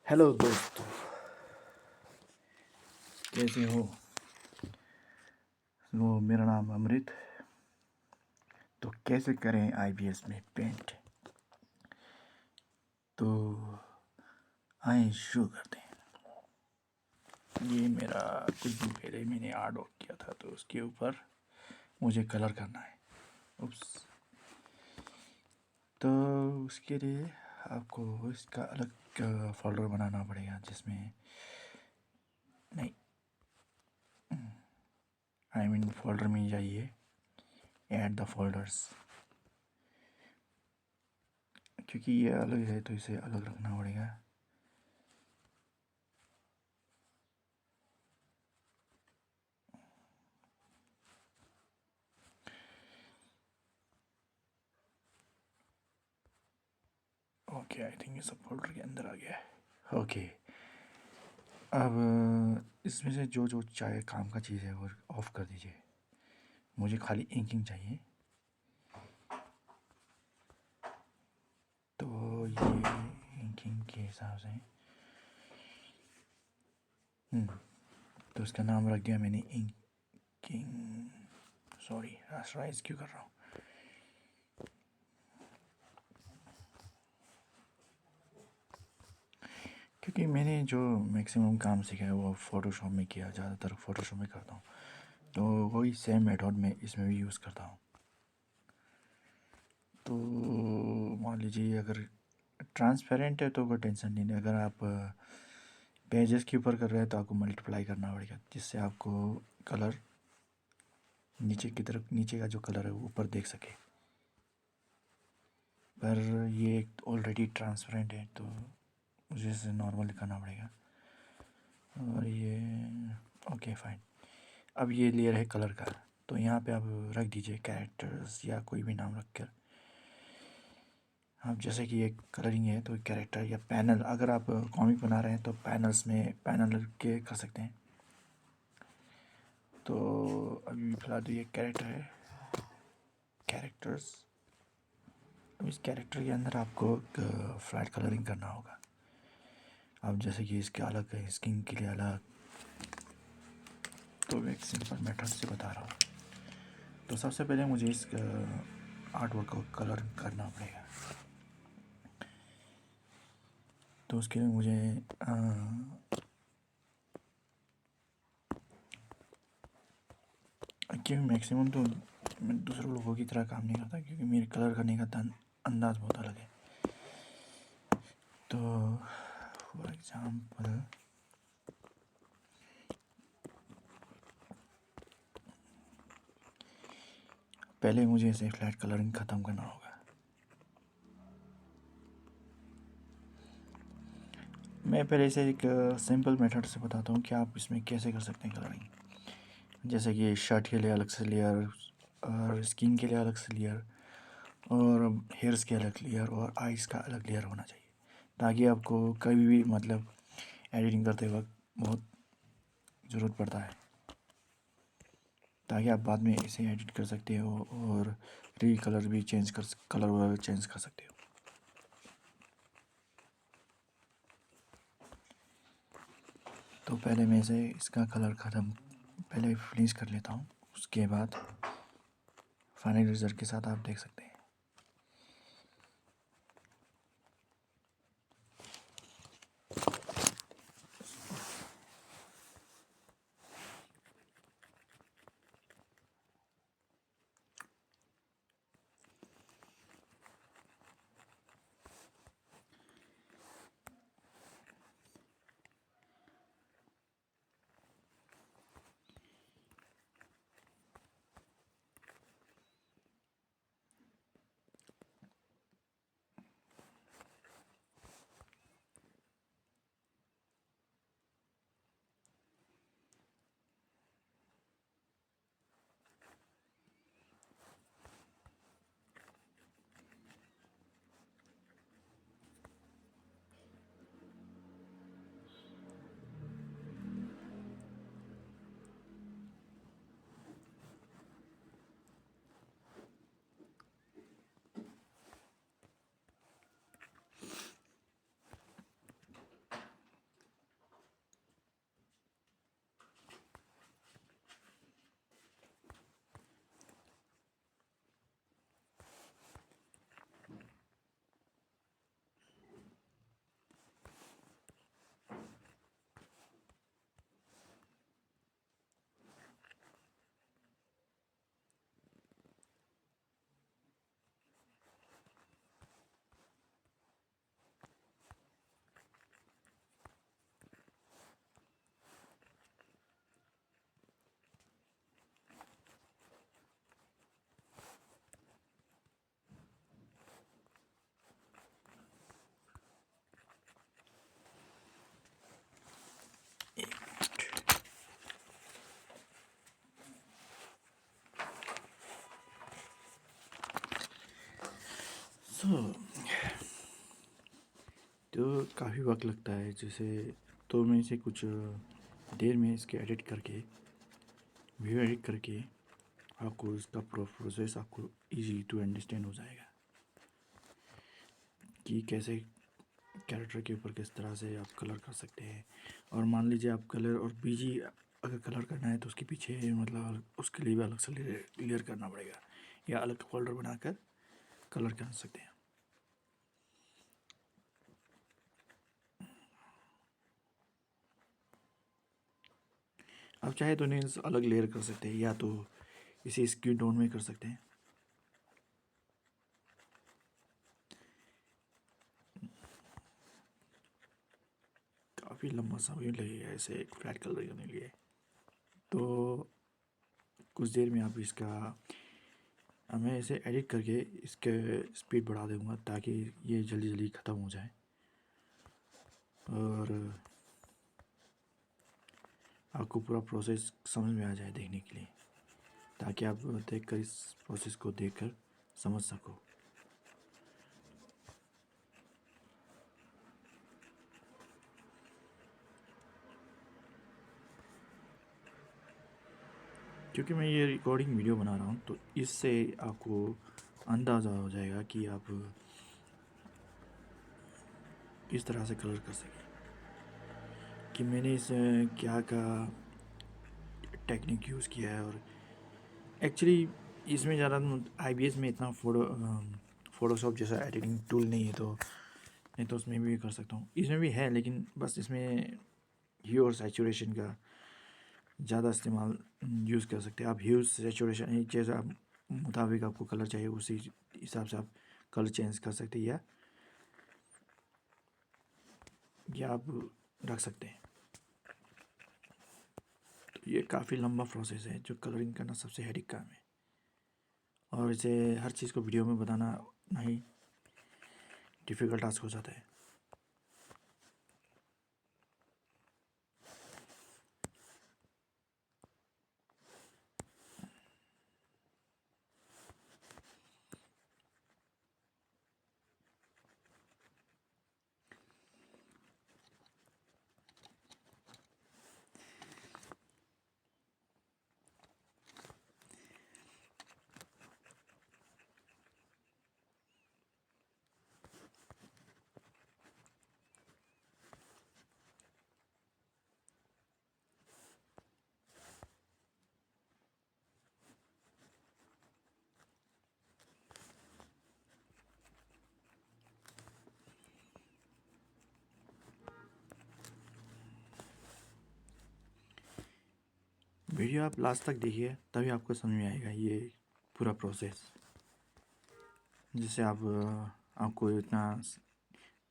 Hello दोस्तों, कैसे हो? मेरा नाम अमृत। तो कैसे करें आईबीएस में पेंट? तो आए शुरू करते हैं। ये मेरा कुछ दिन पहले मैंने आर्ट वर्क किया था, तो उसके ऊपर मुझे कलर करना है। उप्स। तो उसके लिए आपको इसका अलग फोल्डर बनाना पड़ेगा, जिसमें नहीं, आई मीन फोल्डर में जाइए, ऐड द फोल्डर्स। क्योंकि ये अलग है तो इसे अलग रखना पड़ेगा। ओके, आई थिंक ये सब फोल्डर के अंदर आ गया है। ओके, अब इसमें से जो जो चाहे काम का चीज़ है वो ऑफ़ कर दीजिए। मुझे खाली इंकिंग चाहिए। तो ये इंकिंग के हिसाब से तो इसका नाम रख दिया मैंने इंकिंग। सॉरी, राइज क्यों कर रहा हूँ? क्योंकि मैंने जो मैक्सिमम काम सीखा है वो फ़ोटोशॉप में किया, ज़्यादातर फ़ोटोशॉप में करता हूँ। तो वही सेम मेथड में इसमें भी यूज़ करता हूँ। तो मान लीजिए अगर ट्रांसपेरेंट है तो कोई टेंशन नहीं है। अगर आप पेजेस के ऊपर कर रहे हैं तो आपको मल्टीप्लाई करना पड़ेगा, जिससे आपको कलर नीचे की तरफ, नीचे का जो कलर है वो ऊपर देख सके। पर ये ऑलरेडी ट्रांसपेरेंट है तो मुझे इसे नॉर्मल दिखाना पड़ेगा। और ये ओके फाइन। अब ये लेयर है कलर का, तो यहाँ पे आप रख दीजिए कैरेक्टर्स या कोई भी नाम रख कर। अब जैसे कि ये कलरिंग है तो कैरेक्टर या पैनल, अगर आप कॉमिक बना रहे हैं तो पैनल्स में पैनल के कर सकते हैं। तो अभी फिलहाल तो ये कैरेक्टर है, कैरेक्टर्स। अब इस कैरेक्टर के अंदर आपको फ्लैट कलरिंग करना होगा। अब जैसे कि इसके अलग है, स्किन के लिए अलग। तो मैं एक सिंपल मेथड से बता रहा हूँ। तो सबसे पहले मुझे इस आर्ट वर्क को कलर करना पड़ेगा। तो उसके लिए मुझे क्योंकि मैक्सिमम तो मैं दूसरे लोगों की तरह काम नहीं करता, क्योंकि मेरे कलर करने का अंदाज़ बहुत अलग है। तो फॉर एग्ज़ाम्पल पहले मुझे इसे फ्लैट कलरिंग ख़त्म करना होगा। मैं पहले से एक सिंपल मेथड से बताता हूँ कि आप इसमें कैसे कर सकते हैं कलरिंग। जैसे कि शर्ट के लिए अलग से लेयर, और स्किन के लिए अलग से लेयर, और हेयर्स के अलग लेयर, और आइज़ का अलग लेयर होना चाहिए, ताकि आपको कभी भी मतलब एडिटिंग करते वक्त बहुत ज़रूरत पड़ता है, ताकि आप बाद में इसे एडिट कर सकते हो और कलर भी चेंज कर, कलर वगैरह चेंज कर सकते हो। तो पहले मैं इसे इसका कलर ख़त्म पहले फिनिश कर लेता हूँ, उसके बाद फाइनल रिजल्ट के साथ आप देख सकते हैं। सो तो काफ़ी वक्त लगता है, जैसे तो मैं इसे कुछ देर में इसके एडिट करके, वीडियो एडिट करके आपको इसका प्रोसेस आपको इजी टू अंडरस्टैंड हो जाएगा कि कैसे कैरेक्टर के ऊपर किस तरह से आप कलर कर सकते हैं। और मान लीजिए आप कलर और बीजी अगर कलर करना है तो उसके पीछे मतलब उसके लिए भी अलग से लेयर करना पड़ेगा, या अलग फोल्डर बनाकर कलर कर सकते हैं। आप चाहे तो नहीं अलग लेयर कर सकते हैं, या तो इसे स्क्रीन टोन में कर सकते हैं। काफ़ी लंबा समय लगेगा इसे एक फ्लैट कलर करने के लिए। तो कुछ देर में आप इसका मैं इसे एडिट करके इसके स्पीड बढ़ा दूँगा ताकि ये जल्दी जल्दी ख़त्म हो जाए, और आपको पूरा प्रोसेस समझ में आ जाए देखने के लिए, ताकि आप देखकर इस प्रोसेस को देखकर समझ सको। क्योंकि मैं ये रिकॉर्डिंग वीडियो बना रहा हूँ तो इससे आपको अंदाज़ा हो जाएगा कि आप इस तरह से कलर कर सकें कि मैंने इस क्या का टेक्निक यूज़ किया है। और एक्चुअली इसमें ज़्यादा IBS में इतना फ़ोटोशॉप जैसा एडिटिंग टूल नहीं है, तो नहीं तो उसमें भी कर सकता हूँ। इसमें भी है, लेकिन बस इसमें ह्यू और सैचुरेशन का ज़्यादा इस्तेमाल यूज़ कर सकते हैं। आप ह्यू सैचुरेशन जैसा मुताबिक आपको कलर चाहिए उसी हिसाब से आप कलर चेंज कर सकते हैं, या आप रख सकते हैं। तो ये काफ़ी लंबा प्रोसेस है जो कलरिंग करना सबसे हेडिक काम है, और इसे हर चीज़ को वीडियो में बताना नहीं डिफ़िकल्ट टास्क हो जाता है। वीडियो आप लास्ट तक देखिए, तभी आपको समझ में आएगा ये पूरा प्रोसेस, जिससे आपको इतना,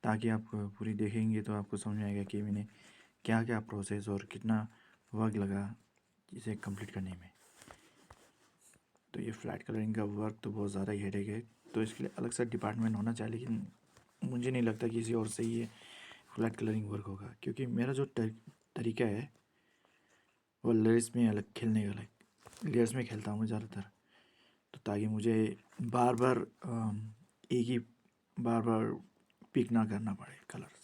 ताकि आप पूरी देखेंगे तो आपको समझ में आएगा कि मैंने क्या क्या प्रोसेस और कितना वक्त लगा इसे कंप्लीट करने में। तो ये फ्लैट कलरिंग का वर्क तो बहुत ज़्यादा ही हेडेक है, तो इसके लिए अलग से डिपार्टमेंट होना चाहिए, लेकिन मुझे नहीं लगता किसी और से ये फ्लैट कलरिंग वर्क होगा, क्योंकि मेरा जो तरीका है वो लेयर्स में अलग खेलने का, अलग लेयर्स में खेलता हूँ ज़्यादातर, तो ताकि मुझे बार बार एक ही बार बार पिक ना करना पड़े कलर्स।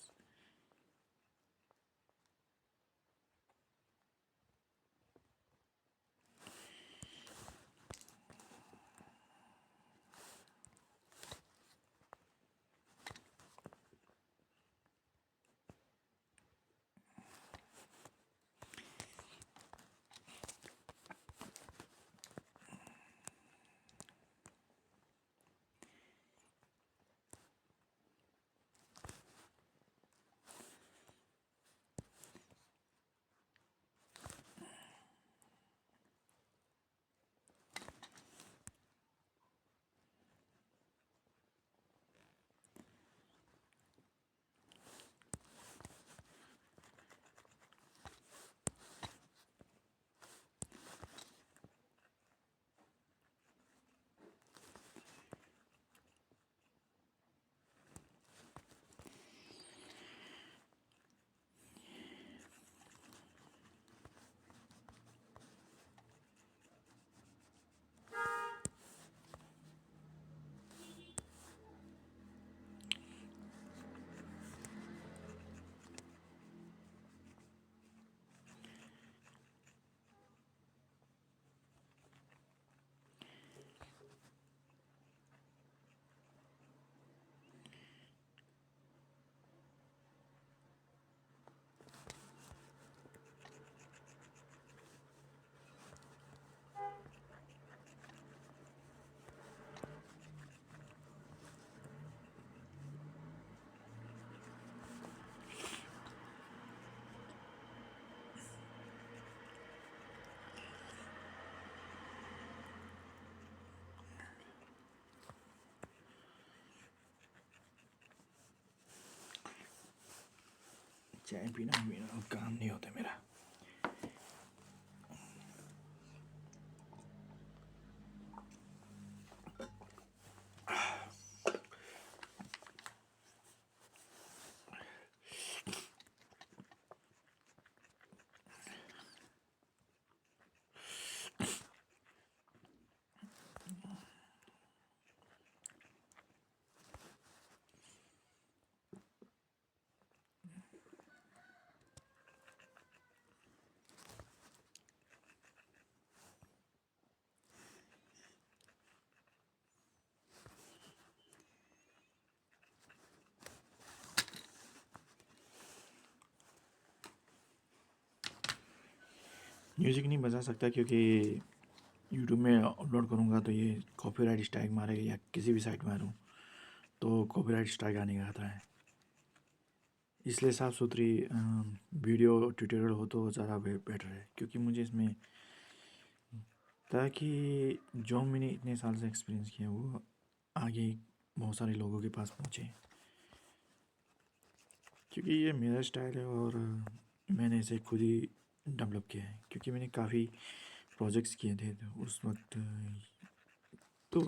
चाय पीना पीना काम नहीं होता मेरा। म्यूज़िक नहीं बजा सकता क्योंकि यूट्यूब में अपलोड करूँगा तो ये कॉपीराइट स्ट्राइक मारेगा, या किसी भी साइट मारूँ तो कॉपीराइट स्ट्राइक आने का खतरा है। इसलिए साफ़ सुथरी वीडियो ट्यूटोरियल हो तो ज़्यादा बेटर है, क्योंकि मुझे इसमें ताकि जो मैंने इतने साल से एक्सपीरियंस किया वो आगे बहुत सारे लोगों के पास पहुँचे, क्योंकि ये मेरा स्टाइल है और मैंने इसे खुद ही डेवलप किया है। क्योंकि मैंने काफ़ी प्रोजेक्ट्स किए थे तो उस वक्त तो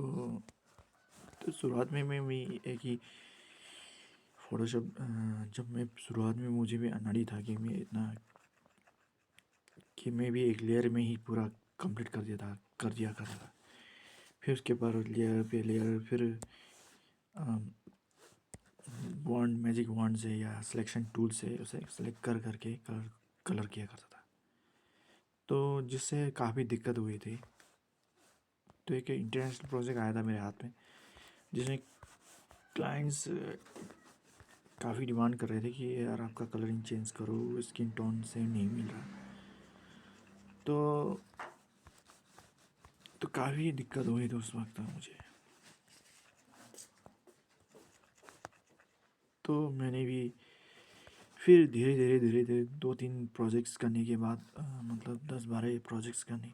शुरुआत में मैं भी एक ही फ़ोटोशॉप, जब मैं शुरुआत में मुझे भी अनाड़ी था कि मैं भी एक लेयर में ही पूरा कंप्लीट कर दिया करता था। फिर उसके बाद लेयर पे लेयर, फिर वॉन्ड, मैजिक वॉन्ड से या सिलेक्शन टूल से उसे सेलेक्ट करके कलर किया करता था, तो जिससे काफ़ी दिक्कत हुई थी। तो एक इंटरनेशनल प्रोजेक्ट आया था मेरे हाथ में जिसमें क्लाइंट्स काफ़ी डिमांड कर रहे थे कि यार आपका कलरिंग चेंज करो, स्किन टोन सेम नहीं मिल रहा। तो काफ़ी दिक्कत हुई थी उस वक्त मुझे। तो मैंने भी फिर धीरे धीरे 2-3 प्रोजेक्ट्स करने के बाद मतलब 10-12 प्रोजेक्ट्स करने,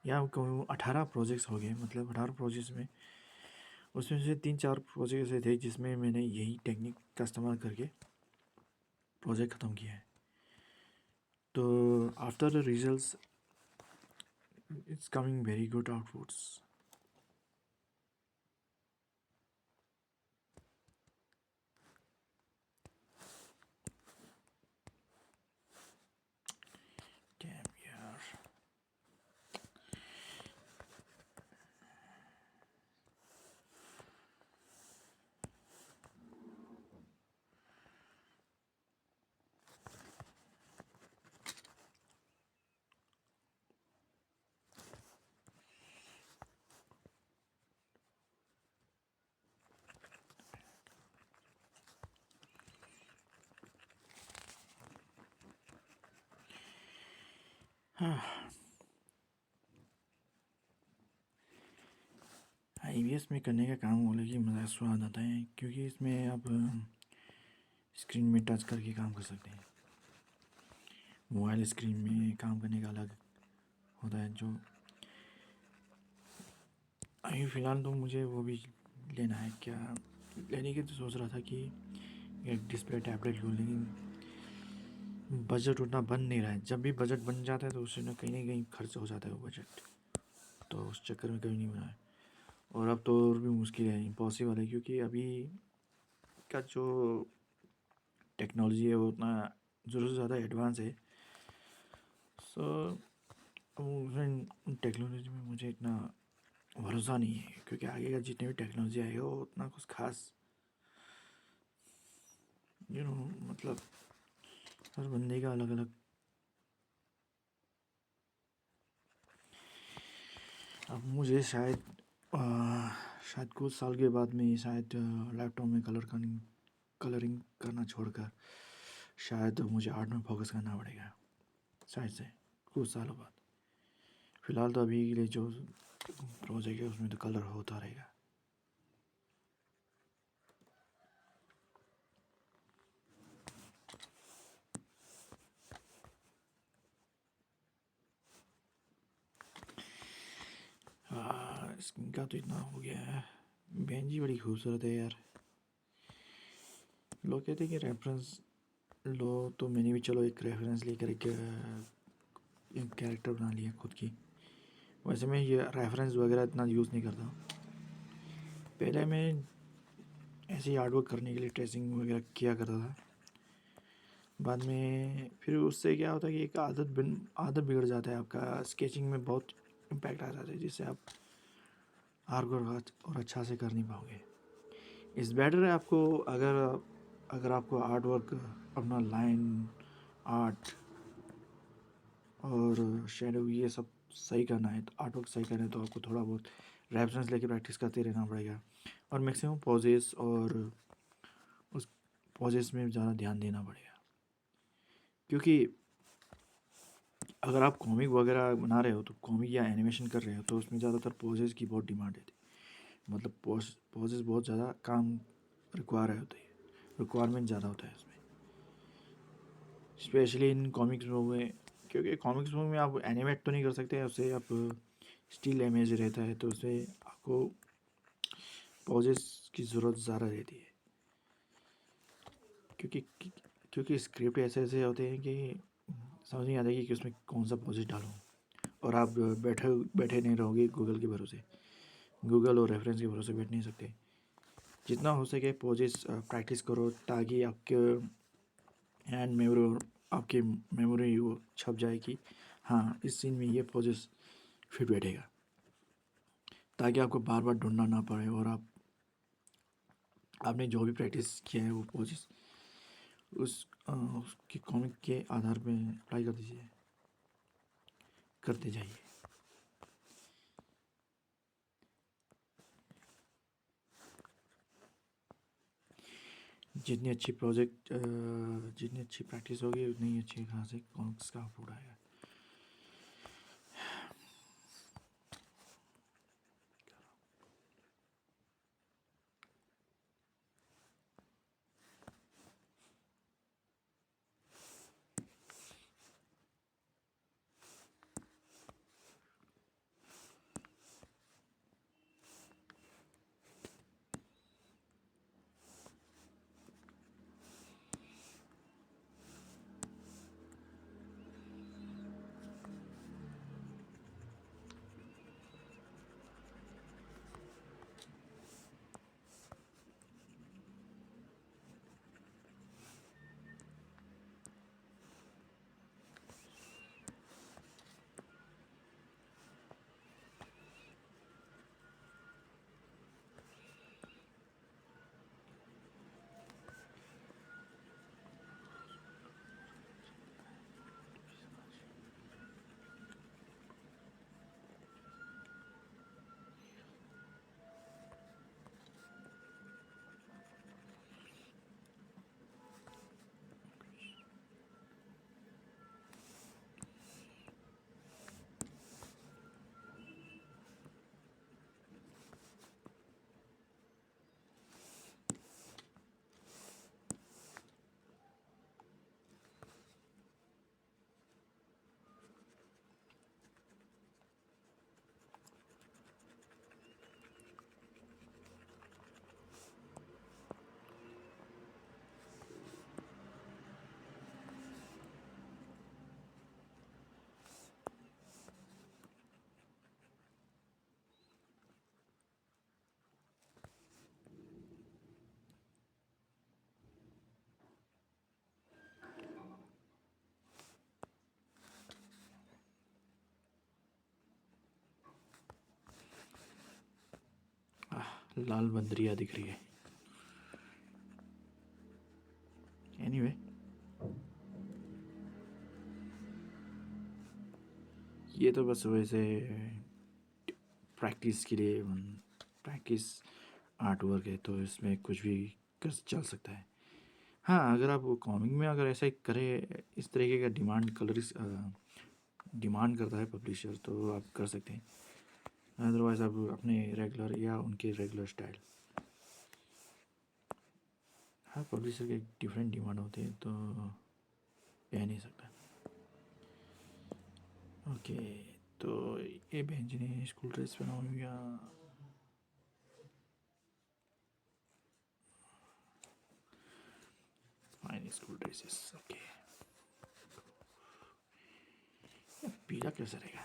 या कहूँ 18 प्रोजेक्ट्स हो गए। मतलब 18 प्रोजेक्ट्स में उसमें से 3-4 प्रोजेक्ट ऐसे थे जिसमें मैंने यही टेक्निक का इस्तेमाल करके प्रोजेक्ट ख़त्म किया है। तो after the results it's coming very good outputs. Damn यार, IBS में करने का काम बोले कि मज़ा स्वाद आता है, क्योंकि इसमें आप स्क्रीन में टच करके काम कर सकते हैं। मोबाइल स्क्रीन में काम करने का अलग होता है। जो अभी फ़िलहाल तो मुझे वो भी लेना है, क्या लेने की तो सोच रहा था कि एक डिस्प्ले टैबलेट लूँ, लेकिन बजट उतना बन नहीं रहा है। जब भी बजट बन जाता है तो उससे ना कहीं खर्च हो जाता है वो बजट, तो उस चक्कर में कभी नहीं बना है। और अब तो और भी मुश्किल है, इम्पॉसिबल है, क्योंकि अभी का जो टेक्नोलॉजी है वो उतना ज़रूरत से ज़्यादा एडवांस है। सो उन टेक्नोलॉजी में मुझे इतना भरोसा नहीं है, क्योंकि आगे का जितने भी टेक्नोलॉजी आएगा वो उतना कुछ खास मतलब हर बंदे का अलग अलग। अब मुझे शायद कुछ साल के बाद में शायद लैपटॉप में कलरिंग करना छोड़कर शायद मुझे आर्ट में फोकस करना पड़ेगा, शायद से कुछ सालों बाद। फ़िलहाल तो अभी के लिए जो प्रोजेक्ट है उसमें तो कलर होता रहेगा। स्किन का तो इतना हो गया है। बहन जी बड़ी खूबसूरत है यार। लोग कहते हैं कि लो तो मैंने भी चलो एक रेफरेंस लेकर एक कैरेक्टर बना लिया खुद की। वैसे मैं ये रेफरेंस वगैरह इतना यूज़ नहीं करता। पहले मैं ऐसे ही आर्ट वर्क करने के लिए ट्रेसिंग वगैरह किया करता था। बाद में फिर उससे क्या होता है कि एक आदत बिगड़ जाता है आपका। स्केचिंग में बहुत इम्पैक्ट आ जाता है, जिससे आप आर्ट वर्क और अच्छा से कर नहीं पाओगे। इस बेटर है आपको, अगर आपको आर्ट वर्क अपना लाइन आर्ट और शेडो ये सब सही करना है, तो आर्ट वर्क सही करना है, तो आपको थोड़ा बहुत रेफरेंस लेके प्रैक्टिस करते रहना पड़ेगा और मैक्सिमम पॉजेस और उस पॉजेस में ज़्यादा ध्यान देना पड़ेगा। क्योंकि अगर आप कॉमिक वगैरह बना रहे हो तो कॉमिक या एनिमेशन कर रहे हो तो उसमें ज़्यादातर पोजेस की बहुत डिमांड रहती है। मतलब पोजेस बहुत ज़्यादा काम रिक्वायर होते हैं, रिक्वायरमेंट ज़्यादा होता है उसमें, स्पेशली इन कॉमिक्स बुक में। क्योंकि कॉमिक्स बुक में आप एनिमेट तो नहीं कर सकते, उससे आप स्टिल इमेज रहता है, तो उससे आपको पोजेस की ज़रूरत ज़्यादा रहती है। क्योंकि क्योंकि स्क्रिप्ट ऐसे ऐसे होते हैं कि समझ नहीं आता कि उसमें कौन सा पोजेस डालूँ, और आप बैठे बैठे नहीं रहोगे गूगल के भरोसे। गूगल और रेफरेंस के भरोसे बैठ नहीं सकते। जितना हो सके पोजेस प्रैक्टिस करो, ताकि आपके हैंड मेमोरी आपकी मेमोरी वो छप जाए कि हाँ इस सीन में ये पोजेस फिट बैठेगा, ताकि आपको बार बार ढूंढना ना पड़े और आपने जो भी प्रैक्टिस किया है वो पोजेस उसकी कॉमिक के आधार पे अप्लाई कर दीजिए, करते जाइए। जितनी अच्छी प्रैक्टिस होगी उतनी ही अच्छी खास से कॉमिक्स का आउटपुट आएगा। लाल बंदरिया दिख रही है। एनीवे ये तो बस वैसे प्रैक्टिस के लिए प्रैक्टिस आर्ट वर्क है, तो इसमें कुछ भी कर चल सकता है। हाँ, अगर आप कॉमिक में अगर ऐसा करें, इस तरीके का डिमांड करता है पब्लिशर, तो आप कर सकते हैं। अदरवाइज़ आप अपने रेगुलर या उनके रेगुलर स्टाइल। हाँ, पब्लिशर के डिफरेंट डिमांड होते हैं, तो कह नहीं सकता। ओके, तो ये बहन जी ने स्कूल ड्रेस पहना हुई या फाइन, स्कूल ड्रेसेस। ओके, पीला कैसे रहेगा?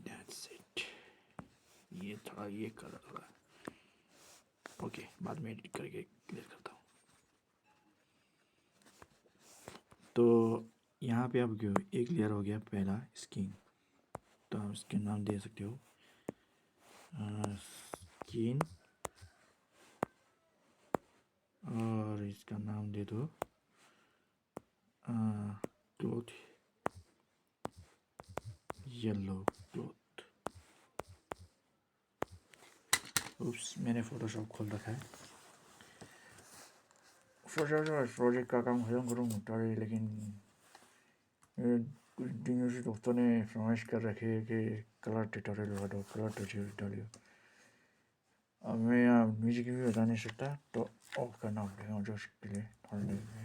That's it. ये थोड़ा, ये कलर थोड़ा, ओके, बाद में एडिट करके क्लियर करता हूँ। तो यहाँ पे अब क्यों एक लेयर हो गया पहला स्किन, तो आप इसके नाम दे सकते हो स्किन, और इसका नाम दे दो क्लोथ, येलो क्लोथ। उप्स, मैंने फोटोशॉप खोल रखा है। प्रोजेक्ट का काम खत्म करूँ ताकि, लेकिन कुछ दिनों से दोस्तों ने फरमाइश कर रखी है कि कलर ट्यूटोरियल लगा दो, कलर ट्यूटोरियल। अब मैं यहाँ म्यूजिक भी बता नहीं सकता, तो ऑफ करना पड़ेगा मुझे उसके लिए थोड़ी देर में।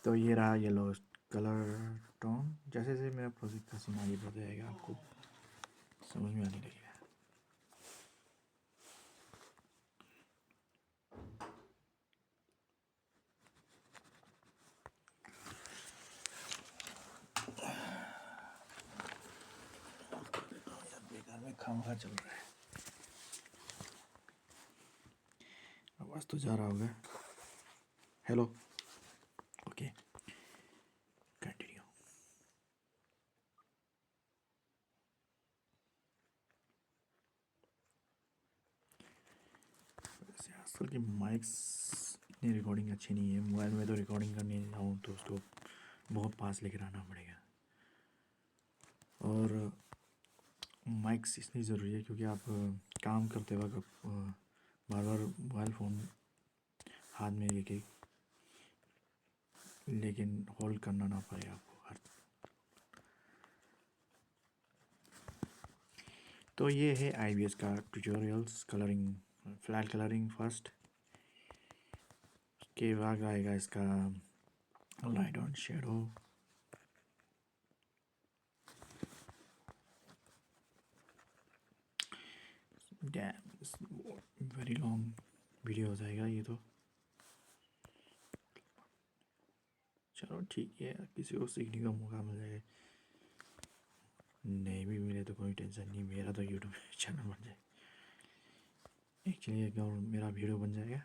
तो ये रहा येलो कलर टोन। जैसे जैसे मेरा प्रोजेक्ट का सीन आगे बढ़ जाएगा आपको समझ में आने लगेगा। बेकार में खामखा चल रहा है, आवाज़ तो जा रहा होगा। Hello, okay, continue. वैसे आजकल के माइक्स इतनी रिकॉर्डिंग अच्छी नहीं है। मोबाइल में तो रिकॉर्डिंग करने जाऊँ तो उसको बहुत पास लेकर आना पड़ेगा। और माइक्स इसलिए ज़रूरी है क्योंकि आप काम करते वक्त बार बार मोबाइल फ़ोन हाथ में लेकिन होल्ड करना ना पड़े आपको हर। तो ये है IBS का tutorials, colouring, flat colouring first, उसके बाद आएगा इसका light on shadow, very long video हो जाएगा ये तो। चलो ठीक है, किसी को सीखने का मौका मिल जाएगा, नहीं भी मिले तो कोई टेंशन नहीं, मेरा तो यूट्यूब चैनल बन जाए। एक्चुअली एक और मेरा वीडियो बन जाएगा।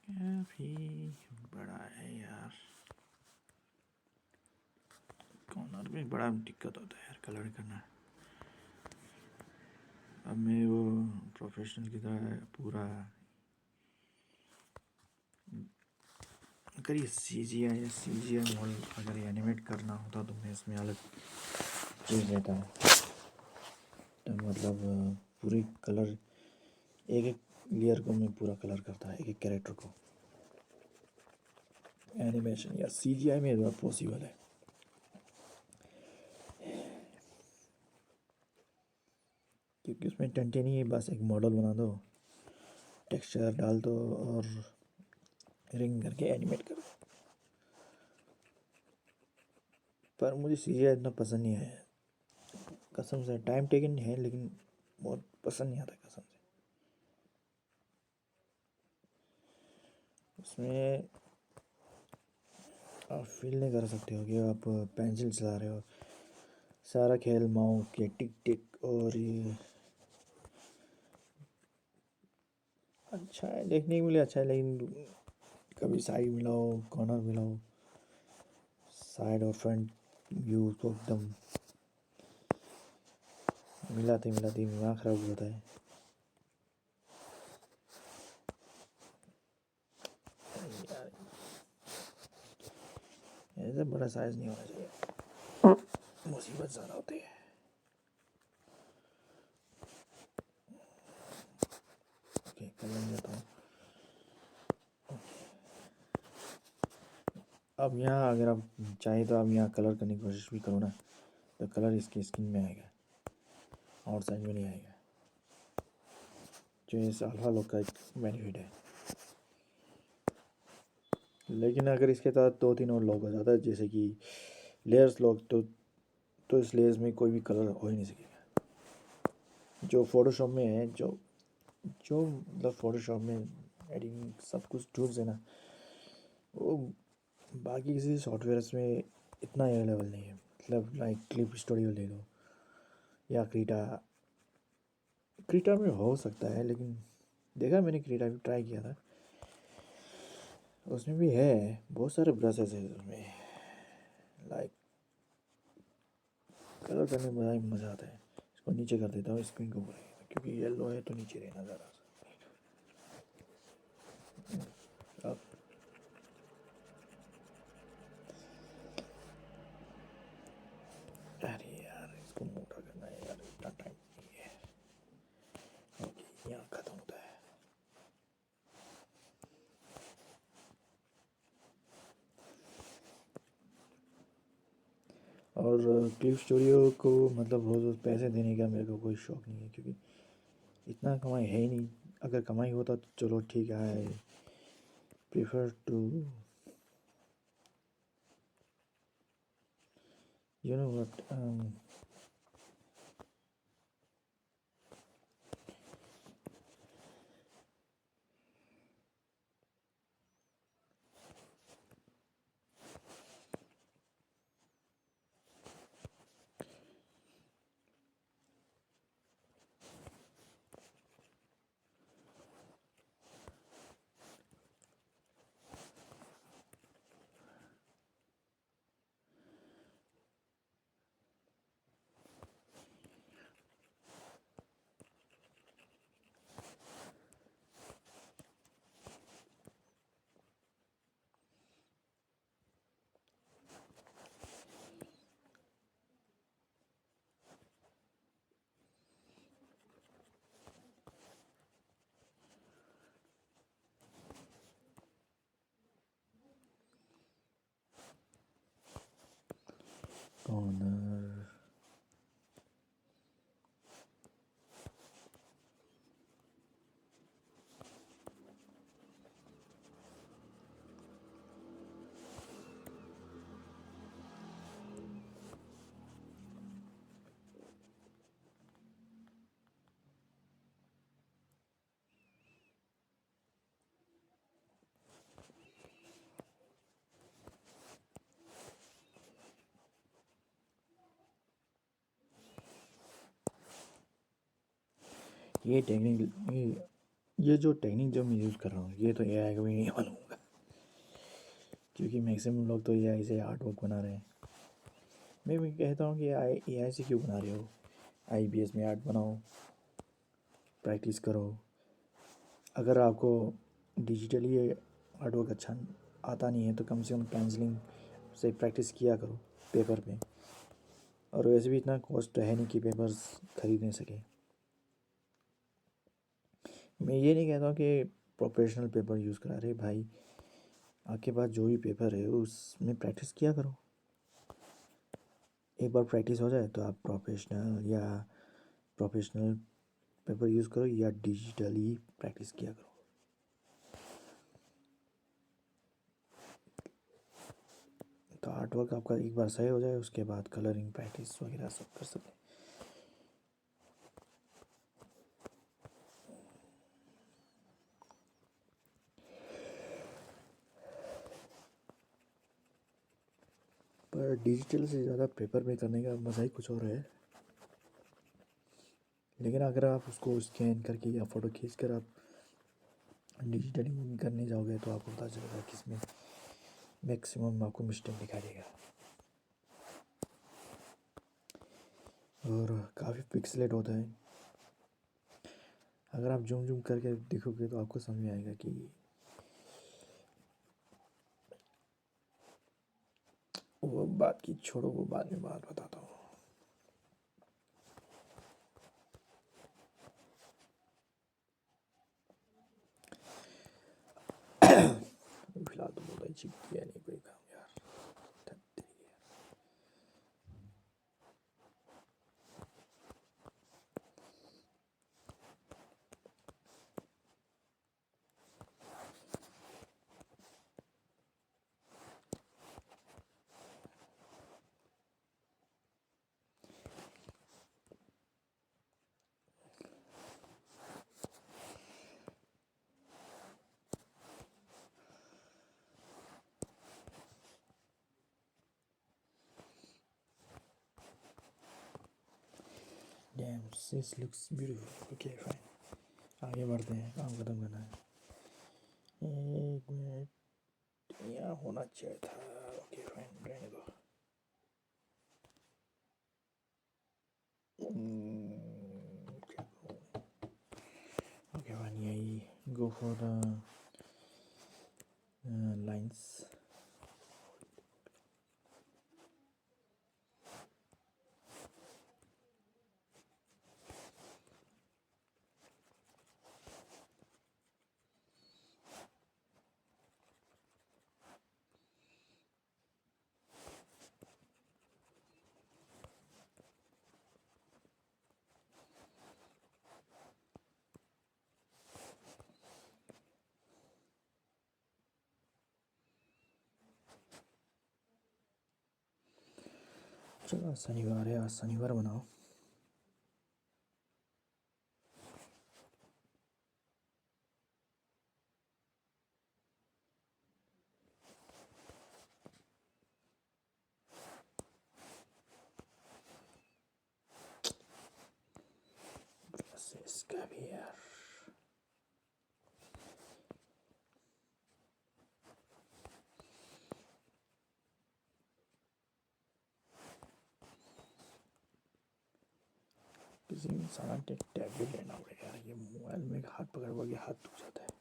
काफ़ी बड़ा है यार, कॉर्नर में बड़ा दिक्कत होता है यार कलर करना। अब मैं वो प्रोफेशनल की तरह पूरा, अगर ये CGI मॉडल अगर एनिमेट करना होता तो मैं इसमें अलग चीज़ देता है। तो मतलब पूरी कलर एक एक लेयर को मैं पूरा कलर करता है, एक एक कैरेक्टर को। एनिमेशन या CGI में तो पॉसिबल है, क्योंकि उसमें टेंटे नहीं है, बस एक मॉडल बना दो, टेक्सचर डाल दो और रिंग करके एनिमेट करो। पर मुझे CGI इतना पसंद नहीं आया कसम से। टाइम टेकन है लेकिन बहुत पसंद नहीं आता कसम से। उसमें आप फील नहीं कर सकते हो कि आप पेंसिल चला रहे हो। सारा खेल माउस के टिक टिक, और ये अच्छा है, देखने के लिए अच्छा है, लेकिन कभी साइड मिलाओ, कॉर्नर मिलाओ, साइड और फ्रंट व्यू को एकदम मिलाते दिमाग खराब हो जाता है। ऐसे बड़ा साइज नहीं होना चाहिए, मुसीबत ज़्यादा होती है। लग जाता हूँ। अब यहाँ अगर आप चाहे तो आप यहाँ कलर करने की कोशिश भी करो ना, तो कलर इसकी स्किन में आएगा, और साइड में नहीं आएगा, जो इस अल्फा लॉक का एक बेनिफिट है। लेकिन अगर इसके साथ 2-3 और लॉक हो जाता है, जैसे कि लेयर्स लॉक, तो इस लेयर्स में कोई भी कलर हो ही नहीं सकेगा। जो फोटोशॉप में है, जो जो मतलब फोटोशॉप में एडिटिंग सब कुछ टूल्स है ना, वो बाकी किसी सॉफ्टवेयर्स में इतना अवेलेबल नहीं है। मतलब लाइक क्लिप स्टूडियो ले लो या क्रीटा में हो सकता है, लेकिन देखा मैंने क्रीटा भी ट्राई किया था, उसमें भी है बहुत सारे ब्रशेस है उसमें, लाइक कलर करने में बड़ा मज़ा आता है। इसको नीचे कर देता हूँ स्क्रीन को ऊपर, क्योंकि येलो है तो नीचे रहना ज़रा सा। अब अरे यार इसको मोटा करना है यार, इतना टाइम नहीं है। ओके, यहाँ ख़त्म होता है। और क्लिप स्टूडियो को मतलब रोज़ रोज़ पैसे देने का मेरे को कोई शौक़ नहीं है, क्योंकि इतना कमाई है ही नहीं। अगर कमाई होता तो चलो ठीक है, I prefer to you know what, honour. ये टेक्निक, ये जो टेक्निक जो मैं यूज़ कर रहा हूँ, ये तो एआई को भी नहीं मालूम होगा, क्योंकि मैक्सिमम लोग तो एआई से आर्ट वर्क बना रहे हैं। मैं भी कहता हूँ कि एआई से क्यों बना रहे हो, आईबीएस में आर्ट बनाओ, प्रैक्टिस करो। अगर आपको डिजिटली आर्ट वर्क अच्छा आता नहीं है तो कम से कम पेंसिलिंग से प्रैक्टिस किया करो पेपर पे। और वैसे भी इतना कॉस्ट है नहीं कि पेपर्स खरीद नहीं सके। मैं ये नहीं कहता हूँ कि प्रोफेशनल पेपर यूज़ करा रहे भाई, आपके पास जो भी पेपर है उसमें प्रैक्टिस किया करो। एक बार प्रैक्टिस हो जाए तो आप प्रोफेशनल पेपर यूज़ करो या डिजिटली प्रैक्टिस किया करो। तो आर्ट वर्क आपका एक बार सही हो जाए, उसके बाद कलरिंग प्रैक्टिस वगैरह सब कर सकते हैं। पर डिजिटल से ज़्यादा पेपर में करने का मज़ा ही कुछ और है। लेकिन अगर आप उसको स्कैन करके या फ़ोटो खींच कर आप डिजिटली करने जाओगे तो आपको पता चलेगा किसमें मैक्सिमम आपको मिस्टेक दिखा देगा, और काफ़ी पिक्सलेट होता है। अगर आप जूम जूम करके देखोगे तो आपको समझ में आएगा कि वो बात की छोड़ो, वो बाद में बात बताता हूँ। Dam this looks beautiful. Okay fine, आगे बढ़ते हैं, काम खत्म करना है। एक मिनट, यहाँ होना चाहिए था। ओके फाइन, रहने दो। क्या करूँ? ओके फाइन, यही गो फॉर द लाइन्स। चलो शनिवार है, आज शनिवार बनाओ। इसका भी यार, किसी इंसान के टैबलेट लेना पड़ेगा यार, ये मोबाइल में हाथ पकड़ पकड़ के हाथ दुख जाता है।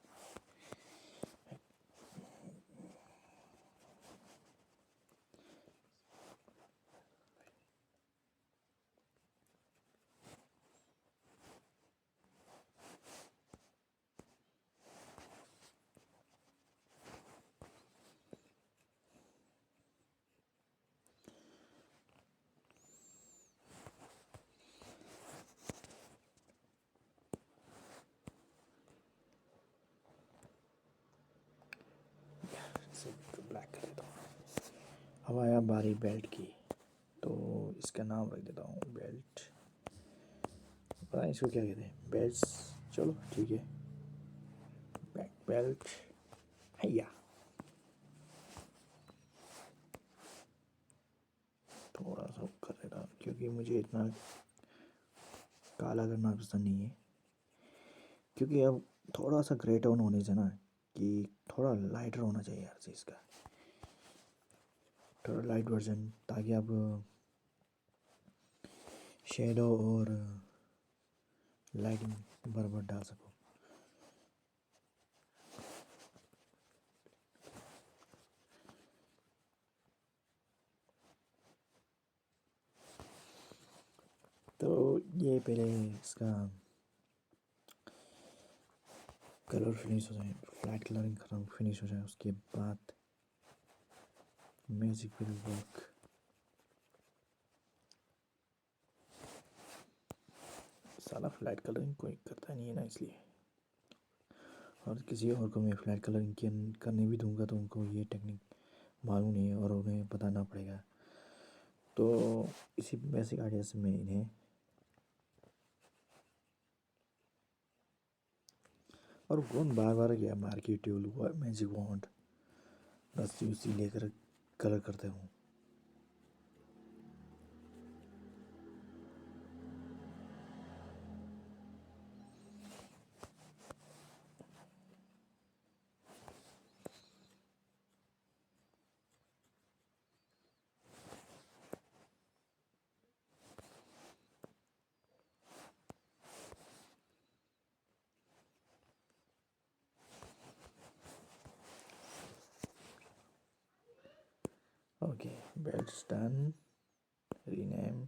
ब्लैक कर देता हूँ। अब आया बारी बेल्ट की, तो इसका नाम रख देता हूँ बेल्ट। पता नहीं इसको क्या कहते हैं, बेल्ट्स। चलो ठीक है, बैक बेल्ट हैया। थोड़ा सा कर देता हूँ क्योंकि मुझे इतना काला करना पसंद नहीं है, क्योंकि अब थोड़ा सा ग्रे टोन होने से ना, कि थोड़ा लाइटर होना चाहिए हर चीज़ का, थोड़ा लाइट वर्जन, ताकि आप शेडो और लाइटिंग बराबर डाल सको। तो ये पहले इसका कलर फिनिश हो जाए, फ्लैट कलरिंग खत्म फिनिश हो जाए, उसके बाद मैजिक विल वर्क। साला फ्लैट कलरिंग कोई करता नहीं है ना, इसलिए। और किसी और को मैं फ्लैट कलरिंग करने भी दूंगा तो उनको ये टेक्निक मालूम नहीं है और उन्हें बताना पड़ेगा। तो इसी बेसिक आइडिया से मैं इन्हें, और कौन बार बार गया मार्केट ट्यूल मैजिक वॉन्ड, बस उसी लेकर कलर करते हूँ। Okay, belts done. Rename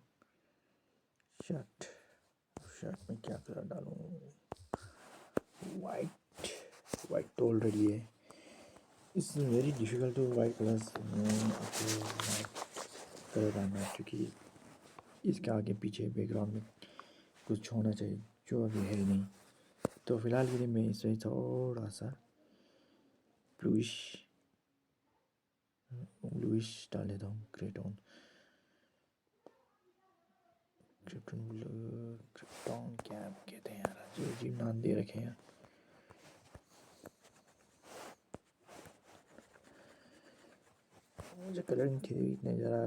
shirt. Shirt में क्या कलर डालूँ? वाइट। वाइट तो ऑलरेडी है। It's very difficult to white colours में आपको वाइट कलर डालना है, क्योंकि इसके आगे पीछे बैकग्राउंड में कुछ होना चाहिए जो अभी है नहीं। तो फ़िलहाल के लिए मैं इसे थोड़ा सा ब्लूइश ब्लूइश डाल देता हूँ, grey tone, krypton blue, krypton क्या कहते हैं यार, जो जी नाम दे रखे हैं। मुझे कलरिंग थी इतने ज़रा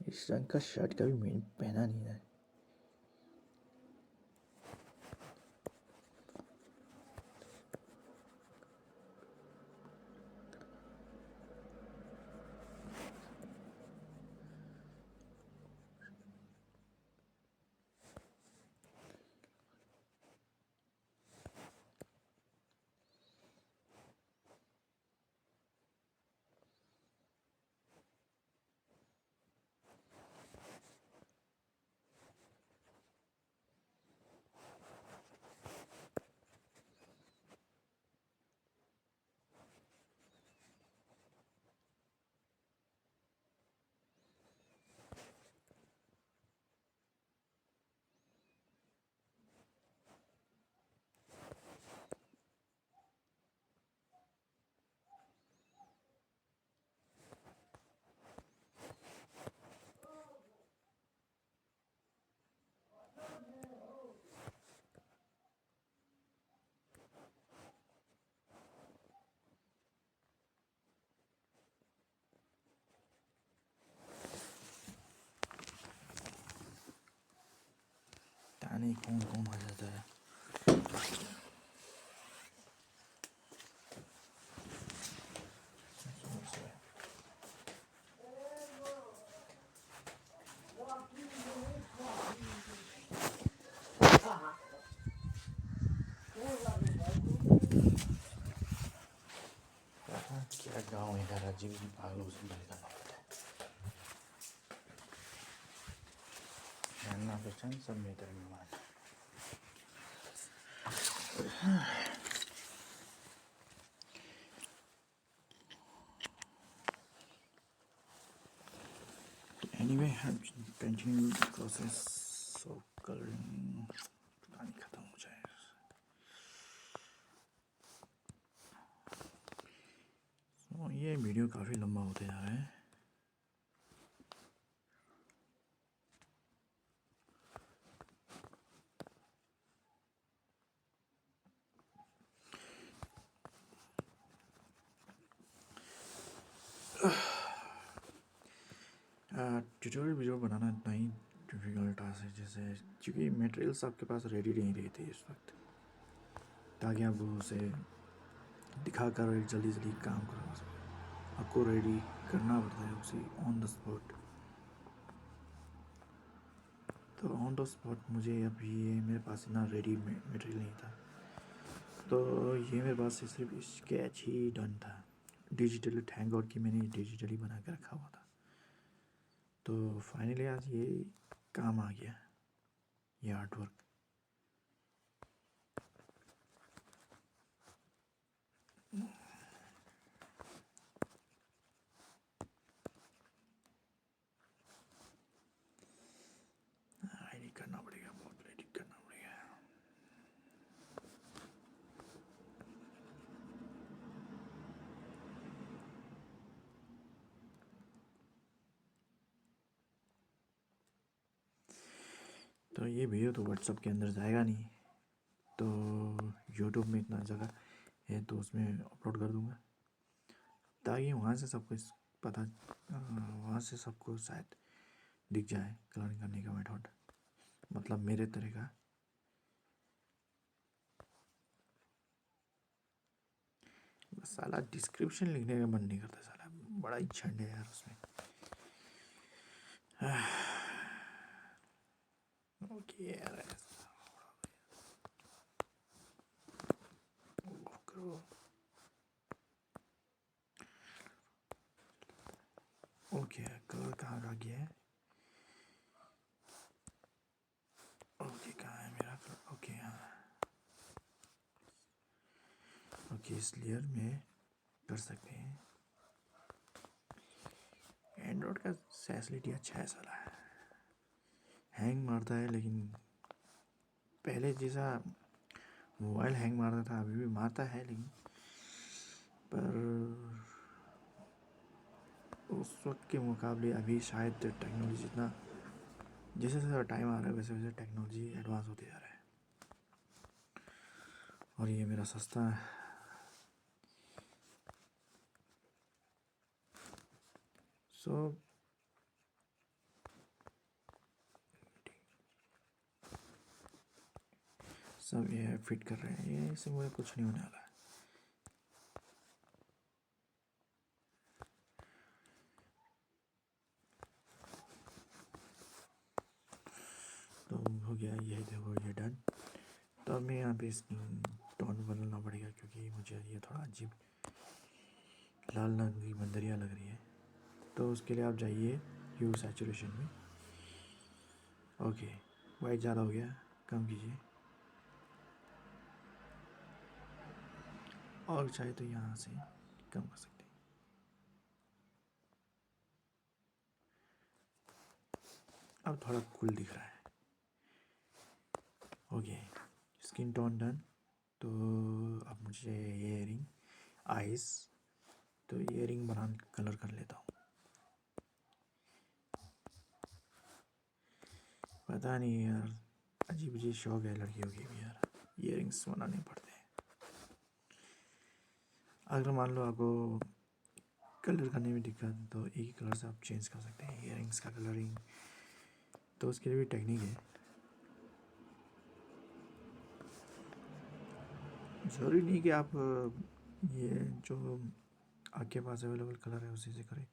इस रंग का शर्ट कभी मैंने पहना नहीं है। ताने कौन कौन आ जाता है। क्या गाँव इधर अजीब पागलों से डर करना पड़ता है। जानना पहचान सब में इधर मेहमान। Anyway, I'm continuing the process of coloring. पानी खत्म हो जाए। तो ये वीडियो काफ़ी लंबा होते जा रहा है। ट्यूटोरियल वीडियो बनाना इतना ही डिफ़िकल्ट टास्क है, जैसे क्योंकि मटेरियल्स आपके पास रेडी नहीं रहते इस वक्त, ताकि आप उसे दिखाकर जल्दी जल्दी काम करवा सकें। आपको रेडी करना पड़ता है उसे ऑन द स्पॉट। तो ऑन द स्पॉट मुझे अभी ये मेरे पास इतना रेडी मटेरियल नहीं था, तो ये मेरे पास सिर्फ स्केच ही डन था। डिजिटली थैंक गॉड कि मैंने डिजिटली बना के रखा हुआ था। तो फाइनली आज ये काम आ गया, ये आर्ट वर्क। एडिट करना पड़ेगा, बहुत एडिट करना पड़ेगा। तो ये वीडियो तो व्हाट्सएप के अंदर जाएगा नहीं, तो यूट्यूब में इतना जगह है तो उसमें अपलोड कर दूँगा, ताकि वहाँ से सबको पता, वहाँ से सबको शायद दिख जाए कलरिंग करने का मेथड, मतलब मेरे तरीका। बस साला डिस्क्रिप्शन लिखने का मन नहीं करता, साला बड़ा ही झंड है यार उसमें। ओके यार, करो। ओके, कलर कहाँ का गया है? ओके, कहाँ है मेरा कलर? ओके, हाँ। ओके, इस लेयर में कर सकते हैं। एंड्रॉयड का फैसिलिटी अच्छा है साला, हैंग मारता है लेकिन पहले जैसा मोबाइल हैंग मारता था अभी भी मारता है, लेकिन पर उस वक्त के मुकाबले अभी शायद टेक्नोलॉजी जितना, जैसे जैसे टाइम आ रहा है वैसे वैसे टेक्नोलॉजी एडवांस होते जा रहा है। और ये मेरा सस्ता सो सब ये फिट कर रहे हैं, ये इससे मुझे कुछ नहीं होने वाला है। तो हो गया ये, देखो ये डन। तो अब मैं यहाँ पे स्किन टोन बदलना पड़ेगा क्योंकि मुझे ये थोड़ा अजीब लाल रंग की बंदरियाँ लग रही है। तो उसके लिए आप जाइए ह्यू सैचुरेशन में। ओके, वाइट ज़्यादा हो गया, कम कीजिए। और चाहे तो यहाँ से कम कर सकते हैं। अब थोड़ा कूल दिख रहा है। Okay, skin tone done. तो अब मुझे ये इयरिंग आइस, तो इयरिंग बना कलर कर लेता हूँ। पता नहीं यार, अजीब अजीब शौक है लड़कियों के भी यार, इयरिंग्स बनाने पड़ते हैं। अगर मान लो आपको कलर करने में दिक्कत है तो एक ही कलर से आप चेंज कर सकते हैं इयरिंग्स का कलरिंग। तो उसके लिए भी टेक्निक है। ज़रूरी नहीं कि आप ये जो आपके पास अवेलेबल कलर है उसी से करें।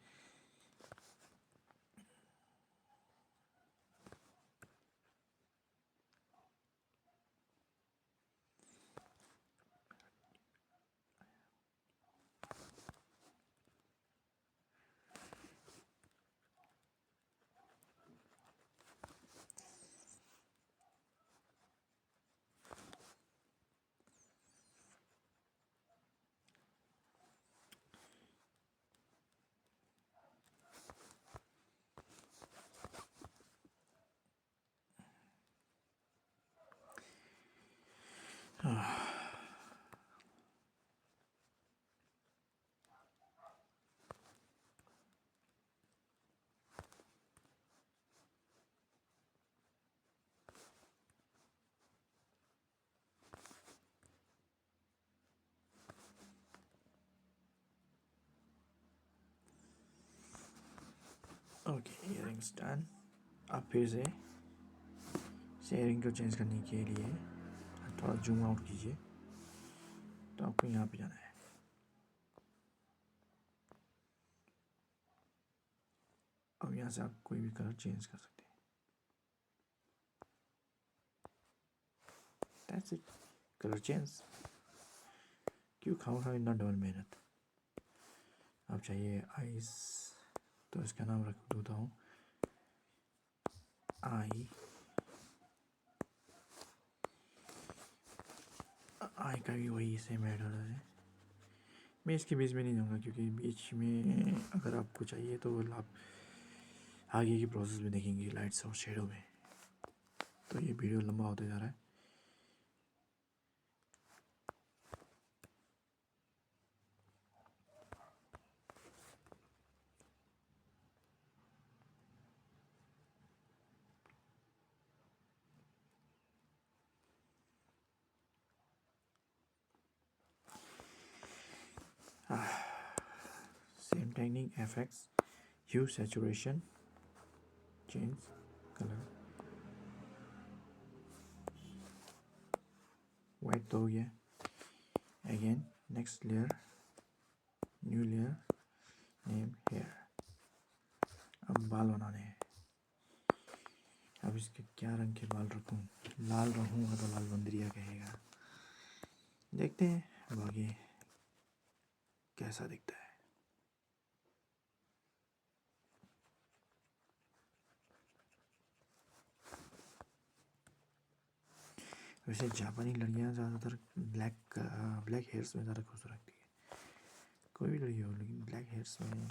Okay, earrings done. आप फिर से इयरिंग को चेंज करने के लिए थोड़ा जूम आउट कीजिए। तो आपको यहाँ पे जाना है। अब यहाँ से आप कोई भी कलर चेंज कर सकते हैं। That's it, colour change. क्यों खाओ इतना डबल मेहनत। अब चाहिए आइस, तो इसका नाम रख देता हूँ आई का भी वही सेम एडर है। मैं इसके बीच में नहीं जाऊँगा क्योंकि बीच में अगर आपको चाहिए तो आप आगे की प्रोसेस में देखेंगे लाइट्स और शेडो में। तो ये वीडियो लंबा होते जा रहा है। सेम टेक्निक, एफएक्स, ह्यू सैचुरेशन, चेंज कलर। वाइट तो हो गया। Again next layer, new layer, name here. अब बाल बनाने हैं। अब इसके क्या रंग के बाल रखूं? लाल रखूंगा तो लाल बंदरिया कहेगा। देखते हैं बाकी कैसा दिखता है। वैसे जापानी लड़कियां ज़्यादातर ब्लैक हेयर्स में ज़्यादा खुश रखती है। कोई भी लड़की हो लेकिन ब्लैक हेयर्स में।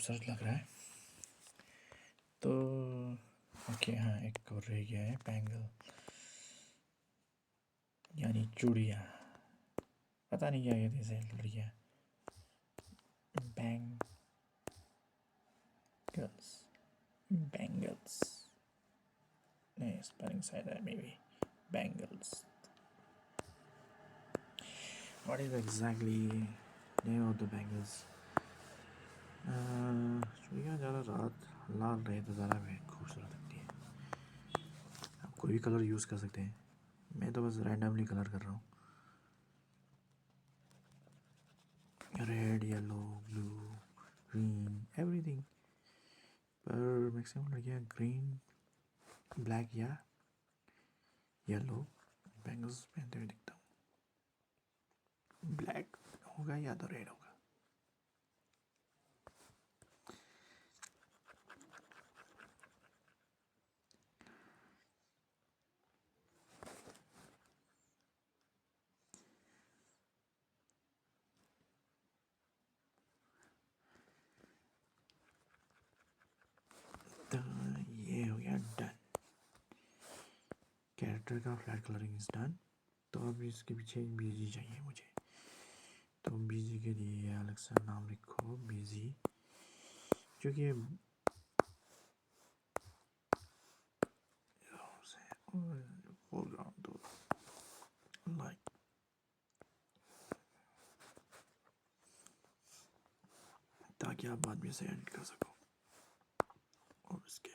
खूबसूरत लग रहा है। तो ओके, हाँ, एक और रह गया है, बैंगल यानी चूड़ियाँ। पता नहीं क्या कहते हैं इसे, लड़कियाँ। बैंगल्स, बैंगल्स, नहीं, स्पेलिंग सही है, may be bangles. What is exactly name of the bangles? चूड़ियाँ ज़्यादा रात लाल रहे तो ज़्यादा खूबसूरत लगती है। आप कोई भी कलर यूज़ कर सकते हैं, मैं तो बस रैंडमली कलर कर रहा हूँ। Red, yellow, blue, green, everything. पर मैक्सिमम लड़कियाँ ग्रीन, ब्लैक या येलो बैंगल्स पहनते हुए दिखता हूँ। ब्लैक होगा या तो रेड होगा। तो ये हो गया डन, कैरेक्टर का फ्लैट कलरिंग इज डन। तो अब इसके पीछे एक बीजी चाहिए मुझे। तो बीजी के लिए अलग सा नाम लिखो, बीजी, क्योंकि फोरग्राउंड दो लाइक, ताकि आप बाद में से एडिट कर सको। और इसके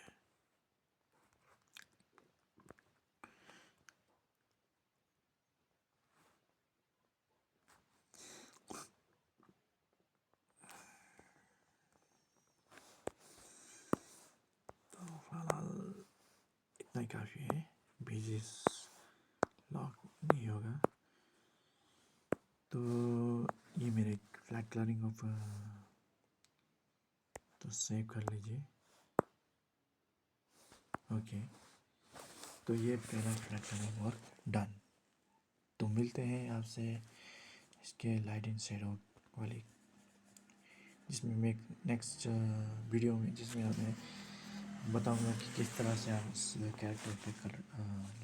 तो फिलहाल इतना ही काफ़ी है। बीजी लॉक नहीं होगा तो ये मेरे फ्लैट कलरिंग ऑफ, तो सेव कर लीजिए। ओके, तो ये पहला फ्लैट कलरिंग वर्क डन। तो मिलते हैं आपसे इसके लाइट एंड शेडो वाली, जिसमें मैं नेक्स्ट वीडियो में, जिसमें मैं बताऊंगा कि किस तरह से आप इस कैरेक्टर पे कलर,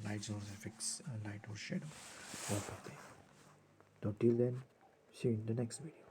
लाइट्स और इफेक्ट्स, लाइट और शेडो वर्क करते हैं। तो till then, see you in the next video.